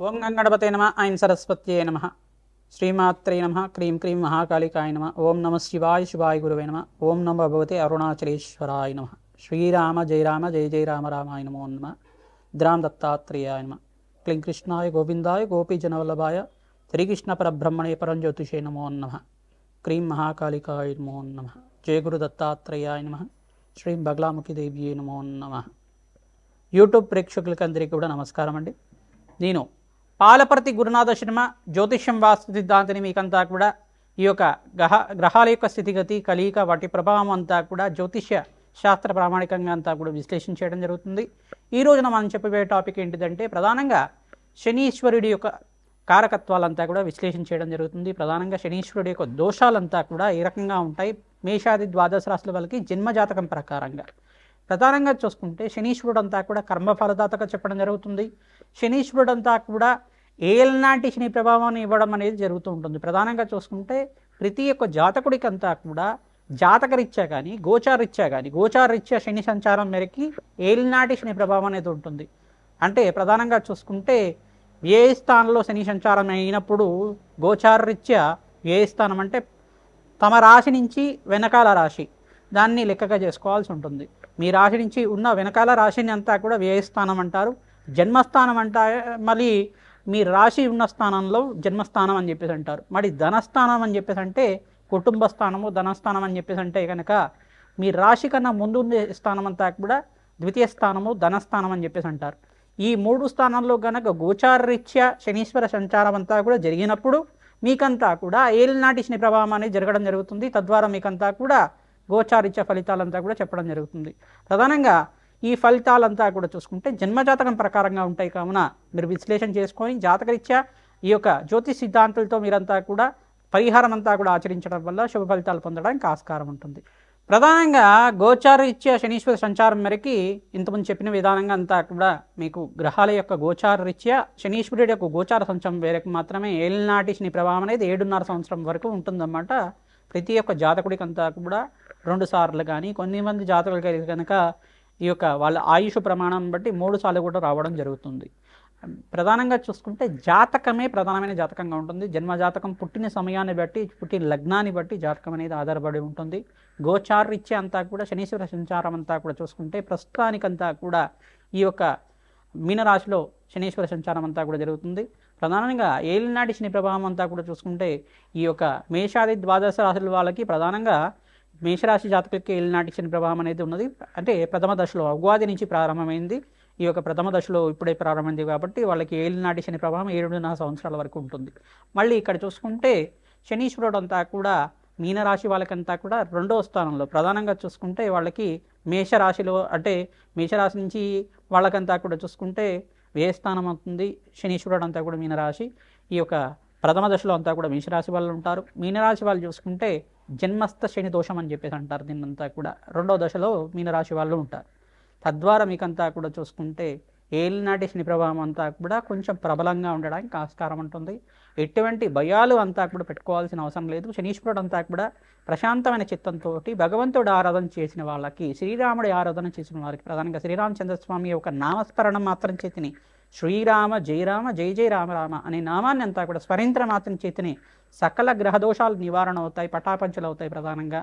ఓం గంగణపతే నమ ఐం సరస్వత్యే నమ శ్రీమాత్రే నమ క్రీం క్రీం మహాకాళికాయ నమ ఓం నమ శివాయ శివాయ గురువే నమ ఓం నమ భగవతే అరుణాచలేశ్వరాయ నమ శ్రీరామ జయ రామ జయ జయ రామ రామాయ నమో నమ ద్రాం దత్తాత్రేయాయ నమ క్లీం కృష్ణాయ గోవిందాయ గోపీజనవల్లభాయ శ్రీకృష్ణ పరబ్రహ్మణే పరంజ్యోతిషే నమో నమ క్రీం మహాకాళికాయ నమో నమ జయ గురు దత్తాత్రేయాయ నమ శ్రీం బగలాముఖి దేవ్యే నమో నమ. యూట్యూబ్ ప్రేక్షకులకందరికీ కూడా నమస్కారం అండి. నేను పాలపర్తి గురునాథ శర్మ జ్యోతిష్యం వాస్తు సిద్ధాంతిని మీకంతా కూడా ఈ యొక్క గ్రహాల యొక్క స్థితిగతి కలియిక వాటి ప్రభావం అంతా కూడా జ్యోతిష్య శాస్త్ర ప్రామాణికంగా అంతా కూడా విశ్లేషణ చేయడం జరుగుతుంది. ఈ రోజున మనం చెప్పబోయే టాపిక్ ఏంటిదంటే ప్రధానంగా శనీశ్వరుడి యొక్క కారకత్వాలంతా కూడా విశ్లేషణ చేయడం జరుగుతుంది. ప్రధానంగా శనీశ్వరుడి యొక్క దోషాలంతా కూడా ఏ రకంగా ఉంటాయి మేషాది ద్వాదశ రాశుల వాళ్ళకి జన్మజాతకం ప్రకారంగా. ప్రధానంగా చూసుకుంటే శనీశ్వరుడు అంతా కూడా కర్మఫలదాతగా చెప్పడం జరుగుతుంది. శనీశ్వరుడు అంతా కూడా ఏలనాటి శని ప్రభావాన్ని ఇవ్వడం అనేది జరుగుతూ ఉంటుంది. ప్రధానంగా చూసుకుంటే ప్రతి ఒక్క జాతకుడికి అంతా కూడా జాతకరీత్యా కానీ గోచారరీత్యా శని సంచారం మేరకి ఏలనాటి శని ప్రభావం అనేది ఉంటుంది. అంటే ప్రధానంగా చూసుకుంటే ఏ స్థానంలో శని సంచారం అయినప్పుడు గోచారరీత్యా ఏ స్థానం అంటే తమ రాశి నుంచి వెనకాల రాశి దాన్ని లెక్కగా చేసుకోవాల్సి ఉంటుంది. మీ రాశి నుంచి ఉన్న వెనకాల రాశిని అంతా కూడా వ్యయస్థానం అంటారు. జన్మస్థానం మళ్ళీ మీ రాశి ఉన్న స్థానంలో జన్మస్థానం అని చెప్పేసి అంటారు. మరి ధనస్థానం అని చెప్పేసి అంటే కుటుంబ స్థానము, ధనస్థానం అని చెప్పేసి అంటే కనుక మీ రాశి కన్నా ముందు ఉండే స్థానం అంతా కూడా ద్వితీయ స్థానము, ధనస్థానం అని చెప్పేసి అంటారు. ఈ మూడు స్థానాల్లో కనుక గోచారరీత్యా శనీశ్వర సంచారం అంతా కూడా జరిగినప్పుడు మీకంతా కూడా ఏలినాటి శని ప్రభావం అనేది జరగడం జరుగుతుంది. తద్వారా మీకంతా కూడా గోచారీత్యా ఫలితాలంతా కూడా చెప్పడం జరుగుతుంది. ప్రధానంగా ఈ ఫలితాలంతా కూడా చూసుకుంటే జన్మజాతకం ప్రకారంగా ఉంటాయి కావున మీరు విశ్లేషణ చేసుకొని జాతకరీత్యా ఈ యొక్క జ్యోతిష్ సిద్ధాంతాలతో మీరంతా కూడా పరిహారం అంతా కూడా ఆచరించడం వల్ల శుభ ఫలితాలు పొందడానికి ఆస్కారం ఉంటుంది. ప్రధానంగా గోచారరీత్యా శనీశ్వర సంచారం మేరకి ఇంతకుముందు చెప్పిన విధానంగా అంతా కూడా మీకు గ్రహాల యొక్క గోచారరీత్యా శనీశ్వరుడి యొక్క గోచార సంచారం మేరకు మాత్రమే ఏలినాటి శని ప్రభావం అనేది 7.5 సంవత్సరం వరకు ఉంటుందన్నమాట. ప్రతి ఒక్క జాతకుడికి అంతా కూడా 2 సార్లు కానీ కొన్ని మంది జాతకులకి కనుక ఈ యొక్క వాళ్ళ ఆయుష్ ప్రమాణం బట్టి 3 సార్లు కూడా రావడం జరుగుతుంది. ప్రధానంగా చూసుకుంటే జాతకమే ప్రధానమైన జాతకంగా ఉంటుంది. జన్మజాతకం పుట్టిన సమయాన్ని బట్టి పుట్టిన లగ్నాన్ని బట్టి జాతకం అనేది ఆధారపడి ఉంటుంది. గోచారరీత్యా అంతా కూడా శనీశ్వర సంచారం అంతా కూడా చూసుకుంటే ప్రస్తుతానికంతా కూడా ఈ యొక్క మీనరాశిలో శనీశ్వర సంచారం అంతా కూడా జరుగుతుంది. ప్రధానంగా ఏలినాటి శని ప్రభావం అంతా కూడా చూసుకుంటే ఈ యొక్క మేషాది ద్వాదశ రాశుల వాళ్ళకి ప్రధానంగా మేషరాశి జాతకులకి ఏలినాటి శని ప్రభావం అనేది ఉన్నది. అంటే ప్రథమ దశలో ఉగాది నుంచి ప్రారంభమైంది. ఈ యొక్క ప్రథమ దశలో ఇప్పుడే ప్రారంభమైంది కాబట్టి వాళ్ళకి ఏలినాటి శని ప్రభావం 7.5 సంవత్సరాల వరకు ఉంటుంది. మళ్ళీ ఇక్కడ చూసుకుంటే శనీశ్వరుడు అంతా కూడా మీనరాశి వాళ్ళకంతా కూడా 2వ స్థానంలో ప్రధానంగా చూసుకుంటే వాళ్ళకి మేషరాశిలో అంటే మేషరాశి నుంచి వాళ్ళకంతా కూడా చూసుకుంటే వ్యయస్థానం అవుతుంది. శనీశ్వరుడు అంతా కూడా మీనరాశి. ఈ యొక్క ప్రథమ దశలో అంతా కూడా మేషరాశి వాళ్ళు ఉంటారు. మీనరాశి వాళ్ళు చూసుకుంటే జన్మస్థ శని దోషం అని చెప్పేసి అంటారు. దీన్నంతా కూడా 2వ దశలో మీనరాశి వాళ్ళు ఉంటారు. తద్వారా మీకంతా కూడా చూసుకుంటే ఏలినాటి శని ప్రభావం అంతా కూడా కొంచెం ప్రబలంగా ఉండడానికి ఆస్కారం ఉంటుంది. ఎటువంటి భయాలు అంతా కూడా పెట్టుకోవాల్సిన అవసరం లేదు. శనీశ్వరుడు అంతా కూడా ప్రశాంతమైన చిత్తంతో భగవంతుడు ఆరాధన చేసిన వాళ్ళకి, శ్రీరాముడి ఆరాధన చేసిన వారికి ప్రధానంగా శ్రీరామచంద్రస్వామి యొక్క నామస్మరణం మాత్రం చేతిని శ్రీరామ జయ రామ జయ జయ రామ రామ అనే నామాన్ని అంతా కూడా స్మరించడం మాత్రం చేతిని సకల గ్రహదోషాలు నివారణ అవుతాయి, పటాపంచలు అవుతాయి. ప్రధానంగా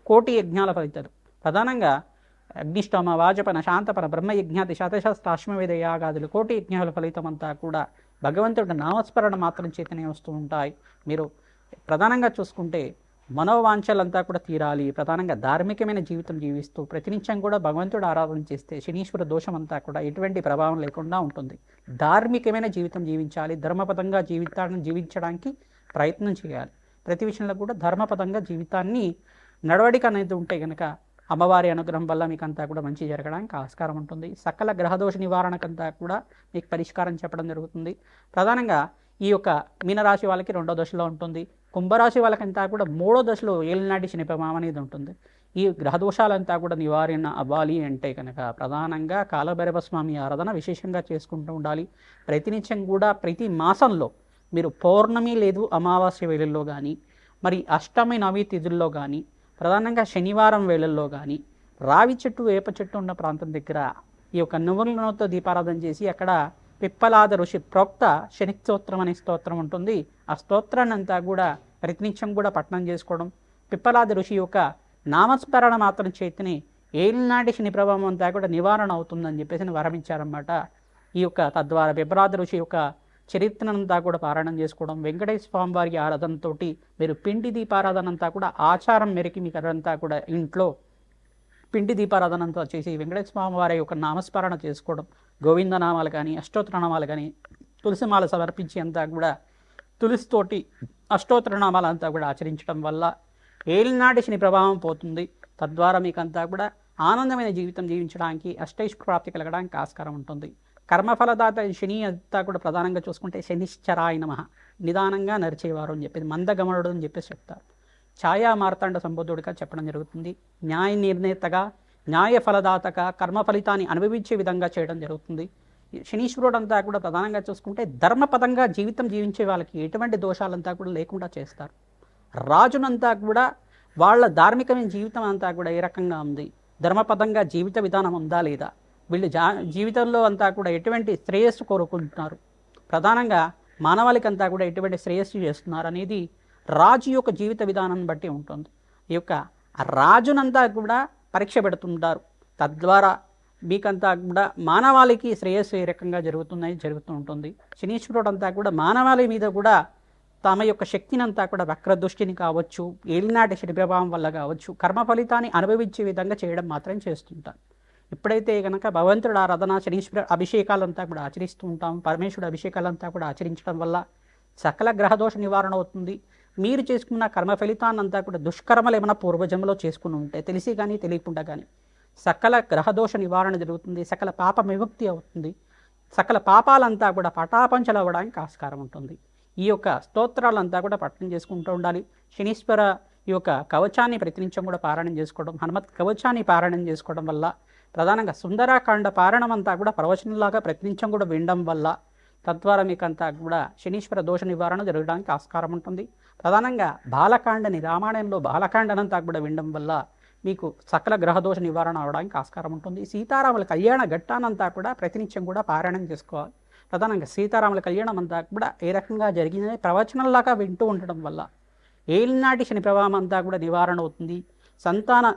కోటి యజ్ఞాల ఫలితాలు ప్రధానంగా అగ్నిష్టోమ, వాజపన, శాంతపన, బ్రహ్మయజ్ఞాతి, శతశస్త్రాశ్వమేధ యాగాదులు కోటి యజ్ఞాల ఫలితం అంతా కూడా భగవంతుడి నామస్మరణ మాత్రం చేతనే వస్తూ ఉంటాయి. మీరు ప్రధానంగా చూసుకుంటే మనోవాంఛలంతా కూడా తీరాలి. ప్రధానంగా ధార్మికమైన జీవితం జీవిస్తూ ప్రతినిత్యం కూడా భగవంతుడు ఆరాధన చేస్తే శనీశ్వర దోషం అంతా కూడా ఎటువంటి ప్రభావం లేకుండా ఉంటుంది. ధార్మికమైన జీవితం జీవించాలి. ధర్మపదంగా జీవితాన్ని జీవించడానికి ప్రయత్నం చేయాలి. ప్రతి విషయంలో కూడా ధర్మపదంగా జీవితాన్ని నడవడిక అనేది ఉంటే కనుక అమ్మవారి అనుగ్రహం వల్ల మీకు అంతా కూడా మంచి జరగడానికి ఆస్కారం ఉంటుంది. సకల గ్రహదోష నివారణకంతా కూడా మీకు పరిష్కారం చెప్పడం జరుగుతుంది. ప్రధానంగా ఈ యొక్క మీనరాశి వాళ్ళకి 2వ దశలో ఉంటుంది. కుంభరాశి వాళ్ళకంతా కూడా 3వ దశలో ఏలినాటి శని ప్రభావం అనేది ఉంటుంది. ఈ గ్రహదోషాలంతా కూడా నివారణ అవ్వాలి అంటే కనుక ప్రధానంగా కాలభైరవ స్వామి ఆరాధన విశేషంగా చేసుకుంటూ ఉండాలి. ప్రతినిత్యం కూడా ప్రతి మాసంలో మీరు పౌర్ణమి లేదు అమావాస్య వేళల్లో కానీ, మరి అష్టమి నవమి తిథుల్లో కానీ, ప్రధానంగా శనివారం వేళల్లో కానీ రావి చెట్టు వేప చెట్టు ఉన్న ప్రాంతం దగ్గర ఈ యొక్క నువ్వుల నూనెతో దీపారాధన చేసి అక్కడ పిప్పలాద ఋషి ప్రోక్త శని స్తోత్రం అనే స్తోత్రం ఉంటుంది. ఆ స్తోత్రాన్ని అంతా కూడా ప్రతినిత్యం కూడా పఠనం చేసుకోవడం, పిప్పలాద ఋషి యొక్క నామస్మరణ మాత్రం చేతిని ఏలినాటి శని ప్రభావం అంతా కూడా నివారణ అవుతుందని చెప్పేసి వరమించారన్నమాట. ఈ యొక్క తద్వారా పిప్పలాద ఋషి యొక్క చరిత్రనంతా కూడా పారాయణం చేసుకోవడం, వెంకటేశ్వర స్వామి వారి ఆరాధనతో మీరు పిండి దీపారాధన అంతా కూడా ఆచారం మేరకి మీకు అదంతా కూడా ఇంట్లో పిండి దీపారాధన అంతా చేసి వెంకటేశ్వర స్వామి వారి యొక్క నామస్మరణ చేసుకోవడం, గోవిందనామాలు కానీ అష్టోత్తరనామాలు కానీ తులసిమాల సమర్పించి అంతా కూడా తులసితోటి అష్టోత్తరనామాలు అంతా కూడా ఆచరించడం వల్ల ఏలినాటి శని ప్రభావం పోతుంది. తద్వారా మీకంతా కూడా ఆనందమైన జీవితం జీవించడానికి అష్టైశ్వర్య ప్రాప్తి కలగడానికి ఆస్కారం ఉంటుంది. కర్మఫలదాత శని అంతా కూడా ప్రధానంగా చూసుకుంటే శనిశ్చరాయ నమః, నిదానంగా నడిచేవారు అని చెప్పేసి, మందగమనుడు అని చెప్పేసి చెప్తారు. ఛాయా మార్తాండ సంబోధుడిగా చెప్పడం జరుగుతుంది. న్యాయ నిర్ణేతగా, న్యాయ ఫలదాతగా, కర్మ ఫలితాన్ని అనుభవించే విధంగా చేయడం జరుగుతుంది. శనీశ్వరుడు అంతా కూడా ప్రధానంగా చూసుకుంటే ధర్మపదంగా జీవితం జీవించే వాళ్ళకి ఎటువంటి దోషాలంతా కూడా లేకుండా చేస్తారు. రాజునంతా కూడా వాళ్ళ ధార్మికమైన జీవితం అంతా కూడా ఏ రకంగా ఉంది, ధర్మపదంగా జీవిత విధానం ఉందా లేదా, వీళ్ళు జీవితంలో అంతా కూడా ఎటువంటి శ్రేయస్సు కోరుకుంటున్నారు, ప్రధానంగా మానవాళికంతా కూడా ఎటువంటి శ్రేయస్సు చేస్తున్నారు అనేది రాజు యొక్క జీవిత విధానాన్ని బట్టి ఉంటుంది. ఈ యొక్క రాజునంతా కూడా పరీక్ష పెడుతుంటారు. తద్వారా మీకంతా కూడా మానవాళికి శ్రేయస్సు ఏ రకంగా జరుగుతూ ఉంటుంది. శనీశ్వరుడు అంతా కూడా మానవాళి మీద కూడా తమ యొక్క శక్తిని అంతా కూడా వక్రదృష్టిని కావచ్చు, ఏలినాటి శని ప్రభావం వల్ల కావచ్చు, కర్మ ఫలితాన్ని అనుభవించే విధంగా చేయడం మాత్రం చేస్తుంటారు. ఎప్పుడైతే కనుక భగవంతుడు ఆరాధన, శనీశ్వర అభిషేకాలంతా కూడా ఆచరిస్తూ ఉంటాం, పరమేశ్వరుడు అభిషేకాలంతా కూడా ఆచరించడం వల్ల సకల గ్రహదోష నివారణ అవుతుంది. మీరు చేసుకున్న కర్మ ఫలితాన్నంతా కూడా దుష్కర్మలు ఏమైనా పూర్వజంలో చేసుకుని ఉంటే తెలిసి కానీ తెలియకుండా కానీ సకల గ్రహదోష నివారణ జరుగుతుంది, సకల పాప విముక్తి అవుతుంది, సకల పాపాలంతా కూడా పటాపంచలు అవ్వడానికి ఆస్కారం ఉంటుంది. ఈ యొక్క స్తోత్రాలంతా కూడా పఠనం చేసుకుంటూ ఉండాలి. శనీశ్వర ఈ యొక్క కవచాన్ని ప్రతినిత్యం కూడా పారాయణం చేసుకోవడం, హనుమత్ కవచాన్ని పారాయణం చేసుకోవడం వల్ల, ప్రధానంగా సుందరాకాండ పారాయణం అంతా కూడా ప్రవచనంలాగా ప్రతినిత్యం కూడా వినడం వల్ల తద్వారా మీకంతా కూడా శనీశ్వర దోష నివారణ జరగడానికి ఆస్కారం ఉంటుంది. ప్రధానంగా బాలకాండని, రామాయణంలో బాలకాండనంతా కూడా వినడం వల్ల మీకు సకల గ్రహదోష నివారణ అవడానికి ఆస్కారం ఉంటుంది. సీతారాముల కళ్యాణ ఘట్టానంతా కూడా ప్రతినిత్యం కూడా పారాయణం చేసుకోవాలి. ప్రధానంగా సీతారాముల కళ్యాణం అంతా కూడా ఏ రకంగా జరిగిందని ప్రవచనంలాగా వింటూ ఉండడం వల్ల ఏలినాటి శని ప్రభావం అంతా కూడా నివారణ అవుతుంది, సంతాన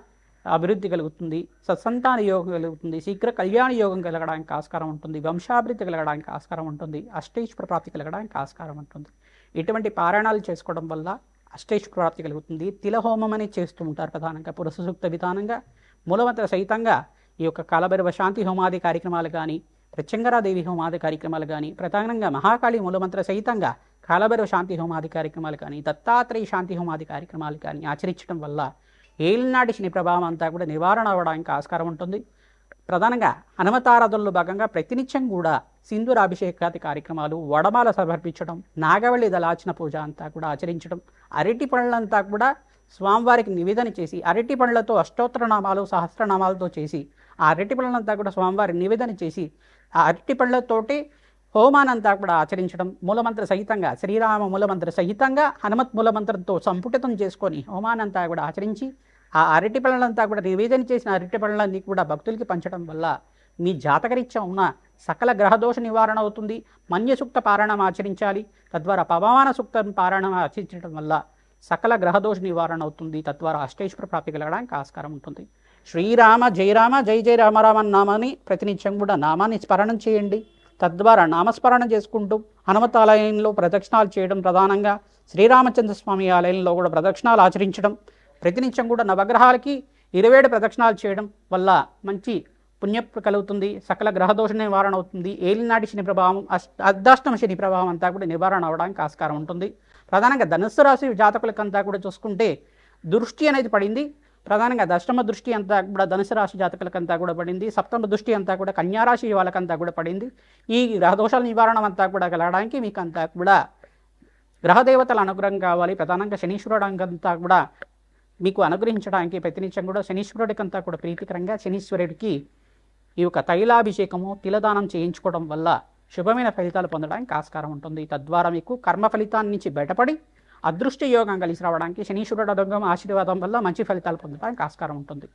అభివృద్ధి కలుగుతుంది, సత్సంతాన యోగం కలుగుతుంది, శీఘ్ర కళ్యాణ యోగం కలగడానికి ఆస్కారం ఉంటుంది, వంశాభివృద్ధి కలగడానికి ఆస్కారం ఉంటుంది, అష్టైశ్వర్య ప్రాప్తి కలగడానికి ఆస్కారం ఉంటుంది. ఇటువంటి పారాయణాలు చేసుకోవడం వల్ల అష్టైశ్వర్య ప్రాప్తి కలుగుతుంది. తిలహోమం అనేది చేస్తూ ఉంటారు. ప్రధానంగా పురుష సూక్త విధానంగా మూలమంత్ర సహితంగా ఈ యొక్క కాలభైరవ శాంతి హోమాది కార్యక్రమాలు కానీ, ప్రత్యంగరాదేవి హోమాది కార్యక్రమాలు కానీ, ప్రధానంగా మహాకాళి మూలమంత్ర సహితంగా కాలభైరవ శాంతి హోమాది కార్యక్రమాలు కానీ, దత్తాత్రేయ శాంతి హోమాది కార్యక్రమాలు కానీ ఆచరించడం వల్ల ఏలినాటి శని ప్రభావం అంతా కూడా నివారణ అవ్వడానికి ఆస్కారం ఉంటుంది. ప్రధానంగా హనుమతారాధనలో భాగంగా ప్రతినిత్యం కూడా సింధూరాభిషేకాది కార్యక్రమాలు, వడమాల సమర్పించడం, నాగవల్లి దళార్చన పూజ అంతా కూడా ఆచరించడం, అరటి పళ్ళంతా కూడా స్వామివారికి నివేదన చేసి, అరటి పళ్ళతో అష్టోత్తరనామాలు సహస్రనామాలతో చేసి ఆ అరటి పళ్ళంతా కూడా స్వామివారికి నివేదన చేసి ఆ అరటి పళ్ళతోటి హోమానంతా కూడా ఆచరించడం, మూలమంత్ర సహితంగా శ్రీరామ మూలమంత్ర సహితంగా హనుమత్ మూలమంత్రంతో సంపుటితం చేసుకొని హోమానంతా కూడా ఆచరించి ఆ అరటి పళ్ళంతా కూడా నివేదన చేసిన అరటి పళ్ళన్నీ కూడా భక్తులకి పంచడం వల్ల మీ జాతకరీత్యా ఉన్న సకల గ్రహదోష నివారణ అవుతుంది. మన్య సూక్త పారాయణం ఆచరించాలి. తద్వారా పవమాన సూక్త పారాయణం ఆచరించడం వల్ల సకల గ్రహదోష నివారణ అవుతుంది. తద్వారా అష్టైశ్వర్య ప్రాప్తి కలగడానికి ఆస్కారం ఉంటుంది. శ్రీరామ జయ రామ జయ జయ రామ రామ నామాన్ని ప్రతినిత్యం కూడా నామాన్ని స్మరణం చేయండి. తద్వారా నామస్మరణ చేసుకుంటూ హనుమత్ ఆలయంలో ప్రదక్షిణాలు చేయడం, ప్రధానంగా శ్రీరామచంద్ర స్వామి ఆలయంలో కూడా ప్రదక్షిణాలు ఆచరించడం, ప్రతినిత్యం కూడా నవగ్రహాలకి 27 ప్రదక్షిణాలు చేయడం వల్ల మంచి పుణ్య కలుగుతుంది. సకల గ్రహదోష నివారణ అవుతుంది. ఏలినాటి శని ప్రభావం, అర్ధాష్టమ శని ప్రభావం అంతా కూడా నివారణ అవడానికి ఆస్కారం ఉంటుంది. ప్రధానంగా ధనుస్సు రాశి జాతకులకంతా కూడా చూసుకుంటే దృష్టి అనేది పడింది. ప్రధానంగా దశమ దృష్టి అంతా కూడా ధనుసు రాశి జాతకులకంతా కూడా పడింది. సప్తమ దృష్టి అంతా కూడా కన్యారాశి వాళ్ళకంతా కూడా పడింది. ఈ గ్రహదోషాల నివారణ అంతా కూడా కలగడానికి మీకు అంతా కూడా గ్రహదేవతల అనుగ్రహం కావాలి. ప్రధానంగా శనీశ్వరుడు అంతా కూడా మీకు అనుగ్రహించడానికి ప్రతినిత్యం కూడా శనీశ్వరుడికంతా కూడా ప్రీతికరంగా శనీశ్వరుడికి ఈ యొక్క తైలాభిషేకము, తిలదానం చేయించుకోవడం వల్ల శుభమైన ఫలితాలు పొందడానికి ఆస్కారం ఉంటుంది. తద్వారా మీకు కర్మ ఫలితాన్ని నుంచి బయటపడి అదృష్ట యోగం కలిసి రావడానికి శనీశ్వరుడు అనుగ్రహం ఆశీర్వాదం వల్ల మంచి ఫలితాలు పొందడానికి ఆస్కారం ఉంటుంది.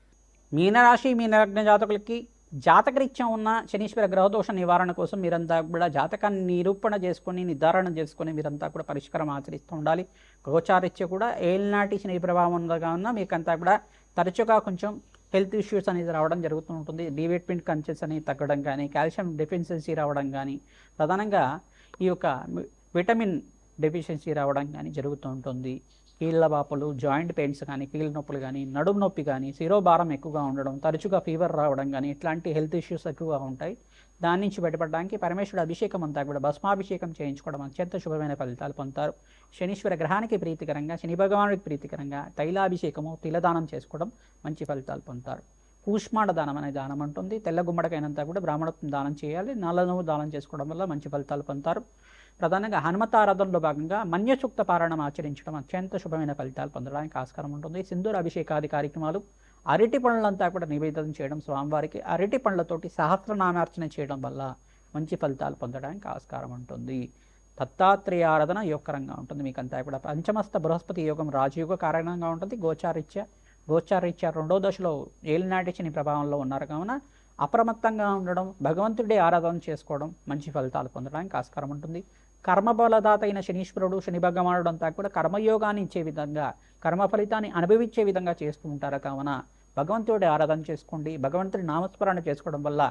మీనరాశి, మీనలగ్న జాతకులకి జాతకరీత్యా ఉన్న శనీశ్వర గ్రహదోష నివారణ కోసం మీరంతా కూడా జాతకాన్ని నిరూపణ చేసుకొని నిర్ధారణ చేసుకొని మీరంతా కూడా పరిష్కారం ఆచరిస్తూ ఉండాలి. గోచారీత్య కూడా ఏలినాటి శని ప్రభావం ఉండగా ఉన్న మీకంతా కూడా తరచుగా కొంచెం హెల్త్ ఇష్యూస్ అనేది రావడం జరుగుతూ ఉంటుంది. డివిటమిన్ కంటెంట్స్ అనేది తగ్గడం కానీ, కాల్షియం డెఫిషియన్సీ రావడం కానీ, ప్రధానంగా ఈ యొక్క విటమిన్ డెఫిషియన్సీ రావడం కానీ జరుగుతూ ఉంటుంది. కీళ్ళ వాపులు, జాయింట్ పెయిన్స్ కానీ, కీళ్ళ నొప్పులు కానీ, నడుము నొప్పి కానీ, శిరోభారం ఎక్కువగా ఉండడం, తరచుగా ఫీవర్ రావడం కానీ ఇట్లాంటి హెల్త్ ఇష్యూస్ ఎక్కువగా ఉంటాయి. దాని నుంచి బయటపడడానికి పరమేశ్వరుడు అభిషేకం అంతా కూడా భస్మాభిషేకం చేయించుకోవడం అత్యంత శుభమైన ఫలితాలు పొందుతారు. శనీశ్వర గ్రహానికి ప్రీతికరంగా, శని భగవానుడికి ప్రీతికరంగా తైలాభిషేకము, తిలదానం చేసుకోవడం మంచి ఫలితాలు పొందుతారు. కూష్మాండ దానం అనే దానం ఉంటుంది. తెల్ల గుమ్మడికైనంతా కూడా బ్రాహ్మణత్వం దానం చేయాలి. నల్ల నువ్వు దానం చేసుకోవడం వల్ల మంచి ఫలితాలు పొందుతారు. ప్రధానంగా హనుమతారాధనలో భాగంగా మన్యసూక్త పారాయణం ఆచరించడం అత్యంత శుభమైన ఫలితాలు పొందడానికి ఆస్కారం ఉంటుంది. సింధూర అభిషేకాది కార్యక్రమాలు, అరటి పండ్లంతా కూడా నివేదన చేయడం స్వామివారికి, అరటి పండ్లతోటి సహస్రనామార్చన చేయడం వల్ల మంచి ఫలితాలు పొందడానికి ఆస్కారం ఉంటుంది. దత్తాత్రేయ ఆరాధన యోగకరంగా ఉంటుంది. మీకంతా కూడా పంచమస్త బృహస్పతి యోగం రాజయోగ కారణంగా ఉంటుంది. గోచారీత్యా రెండో దశలో ఏలినాటి శని ప్రభావంలో ఉన్నారు కావున అప్రమత్తంగా ఉండడం, భగవంతుడి ఆరాధన చేసుకోవడం మంచి ఫలితాలు పొందడానికి ఆస్కారం ఉంటుంది. కర్మబలదాత అయిన శనీశ్వరుడు, శని భగవానుడు అంతా కూడా కర్మయోగాన్ని ఇచ్చే విధంగా, కర్మ ఫలితాన్ని అనుభవించే విధంగా చేస్తూ ఉంటారు కావున భగవంతుడి ఆరాధన చేసుకోండి. భగవంతుడి నామస్మరణ చేసుకోవడం వల్ల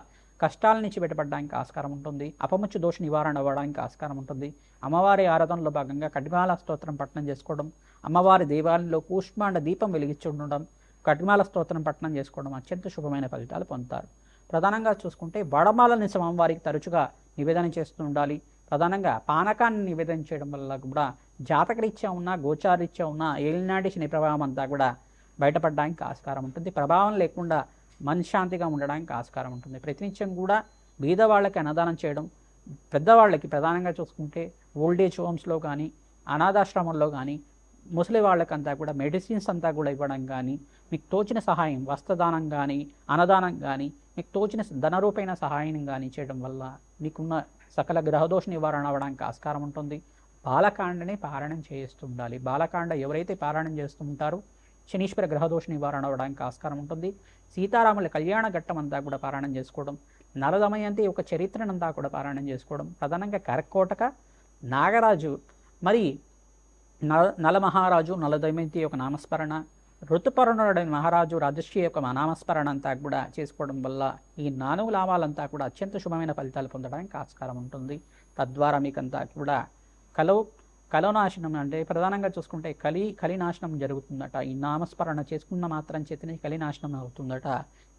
కష్టాల నుంచి బయటపడడానికి ఆస్కారం ఉంటుంది. అపముచ్చు దోష నివారణ అవ్వడానికి ఆస్కారం ఉంటుంది. అమ్మవారి ఆరాధనలో భాగంగా ఖడ్గమాల స్తోత్రం పఠనం చేసుకోవడం, అమ్మవారి దేవాలయంలో కూష్మాండ దీపం వెలిగించి ఉండడం, ఖడ్గమాల స్తోత్రం పఠనం చేసుకోవడం అత్యంత శుభమైన ఫలితాలు పొందుతారు. ప్రధానంగా చూసుకుంటే వడమాలని స్వామివారికి తరచుగా నివేదన చేస్తూ ఉండాలి. ప్రధానంగా పానకాన్ని నివేదన చేయడం వల్ల కూడా జాతకరీత్యా ఉన్న, గోచారీత్యా ఉన్న ఏలినాటి శని ప్రభావం అంతా కూడా బయటపడడానికి ఆస్కారం ఉంటుంది. ప్రభావం లేకుండా మనశ్శాంతిగా ఉండడానికి ఆస్కారం ఉంటుంది. ప్రతినిత్యం కూడా బీదవాళ్ళకి అన్నదానం చేయడం, పెద్దవాళ్ళకి ప్రధానంగా చూసుకుంటే ఓల్డేజ్ హోమ్స్లో కానీ, అనాథాశ్రమంలో కానీ, ముసలి వాళ్ళకంతా కూడా మెడిసిన్స్ అంతా కూడా ఇవ్వడం కానీ, మీకు తోచిన సహాయం వస్త్రదానం కానీ, అన్నదానం కానీ, మీకు తోచిన ధనరూపైన సహాయం కానీ చేయడం వల్ల మీకున్న సకల గ్రహదోష నివారణ అవ్వడానికి ఆస్కారం ఉంటుంది. బాలకాండని పారాయణం చేస్తూ ఉండాలి. బాలకాండ ఎవరైతే పారాయణం చేస్తూ ఉంటారో శనీశ్వర గ్రహదోష నివారణ అవ్వడానికి ఆస్కారం ఉంటుంది. సీతారాముల కళ్యాణ ఘట్టం అంతా కూడా పారాయణం చేసుకోవడం, నలదమయంతి ఒక చరిత్రనంతా కూడా పారాయణం చేసుకోవడం, ప్రధానంగా కర్కోటక నాగరాజు మరి నలమహారాజు నలదమయంతి యొక్క నామస్మరణ, ఋతుపర్ణుడైన మహారాజు రాజశ్రీ యొక్క నామస్మరణ అంతా కూడా చేసుకోవడం వల్ల ఈ 4 లాభాలంతా కూడా అత్యంత శుభమైన ఫలితాలు పొందడానికి ఆస్కారం ఉంటుంది. తద్వారా మీకంతా కూడా కలనాశనం అంటే ప్రధానంగా చూసుకుంటే కలినాశనం జరుగుతుందట. ఈ నామస్మరణ చేసుకున్న మాత్రం చేతనే కలినాశనం అవుతుందట.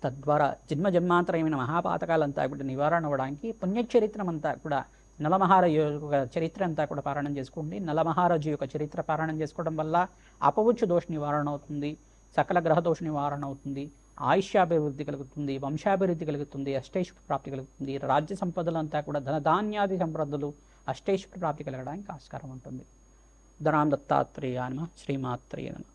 తద్వారా జన్మాంతరమైన మహాపాతకాలంతా కూడా నివారణ అవ్వడానికి పుణ్యచరిత్రం అంతా కూడా నలమహారాజు యొక్క చరిత్ర అంతా కూడా పారాయణం చేసుకోండి. నలమహారాజు యొక్క చరిత్ర పారాయణం చేసుకోవడం వల్ల అపవుచ్చు దోష నివారణ అవుతుంది, సకల గ్రహ దోష నివారణ అవుతుంది, ఆయుష్యాభివృద్ధి కలుగుతుంది, వంశాభివృద్ధి కలుగుతుంది, అష్టైశ్వర ప్రాప్తి కలుగుతుంది, రాజ్య సంపదలంతా కూడా ధనధాన్యాది సంపదలు అష్టైశ్వర ప్రాప్తి కలగడానికి ఆస్కారం ఉంటుంది. ధనాం దత్తాత్రేయ నమః. శ్రీమాత్రేయ నమః.